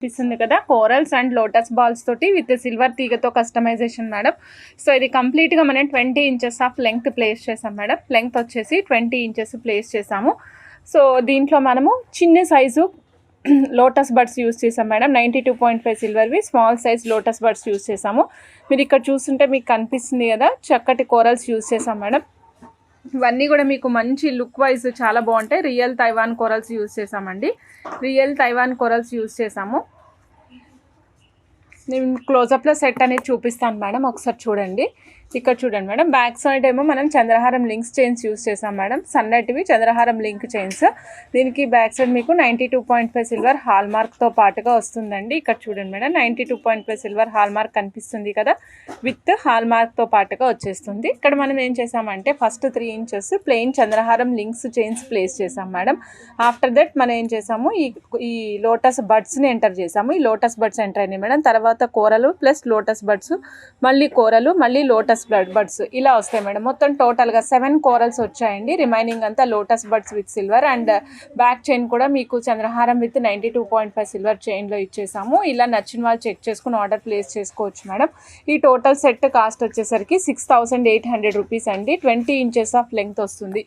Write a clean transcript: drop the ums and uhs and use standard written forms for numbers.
కనిపిస్తుంది కదా, corals and lotus balls తోటి విత్ సిల్వర్ తీగతో కస్టమైజేషన్ మేడం. సో ఇది కంప్లీట్గా మనం 20 ఇంచెస్ ఆఫ్ లెంగ్త్ ప్లేస్ చేసాం మేడం. లెంగ్త్ వచ్చేసి 20 ఇంచెస్ ప్లేస్ చేసాము. సో దీంట్లో మనము చిన్న సైజు లోటస్ బడ్స్ యూస్ చేసాం మేడం. 92.5 సిల్వర్వి small size lotus buds use చేసాము. మీరు ఇక్కడ చూస్తుంటే మీకు కనిపిస్తుంది కదా, చక్కటి కోరల్స్ యూస్ చేసాం మేడం. ఇవన్నీ కూడా మీకు మంచి లుక్ వైజ్ చాలా బాగుంటాయి. రియల్ తైవాన్ కోరల్స్ యూస్ చేసామండి. రియల్ తైవాన్ కోరల్స్ యూస్ చేసాము. నేను క్లోజప్లో సెట్ అనేది చూపిస్తాను మేడం, ఒకసారి చూడండి. ఇక్కడ చూడండి మేడం, బ్యాక్ సైడ్ ఏమో మనం చంద్రహారం లింక్స్ చైన్స్ యూస్ చేసాం మేడం. సన్నటివి చంద్రహారం లింక్ చైన్స్. దీనికి బ్యాక్ సైడ్ మీకు 92.5 సిల్వర్ హాల్ మార్క్తో పాటుగా వస్తుందండి. ఇక్కడ చూడండి మేడం, 92.5 సిల్వర్ హాల్ మార్క్ కనిపిస్తుంది కదా, విత్ హాల్ మార్క్తో పాటుగా వచ్చేస్తుంది. ఇక్కడ మనం ఏం చేసామంటే ఫస్ట్ 3 ఇంచెస్ ప్లెయిన్ చంద్రహారం లింక్స్ చైన్స్ ప్లేస్ చేసాం మేడం. ఆఫ్టర్ దట్ మనం ఏం చేసాము, ఈ లోటస్ బడ్స్ని ఎంటర్ చేసాము. ఈ లోటస్ బడ్స్ ఎంటర్ అయినాయి మేడం. తర్వాత కూరలు ప్లస్ లోటస్ బడ్స్, మళ్ళీ కూరలు, మళ్ళీ లోటస్ బడ్స్ ఇలా వస్తాయి మేడం. మొత్తం టోటల్గా 7 కోరల్స్ వచ్చాయండి. రిమైనింగ్ అంతా lotus buds with silver. And back chain కూడా మీకు చంద్రహారం విత్ 92.5 సిల్వర్ చైన్లో ఇచ్చేసాము. ఇలా నచ్చిన వాళ్ళు చెక్ చేసుకుని ఆర్డర్ ప్లేస్ చేసుకోవచ్చు మేడం. ఈ టోటల్ సెట్ కాస్ట్ వచ్చేసరికి 6,800 రూపీస్ అండి. 20 ఇంచెస్ ఆఫ్ లెంగ్త్ వస్తుంది.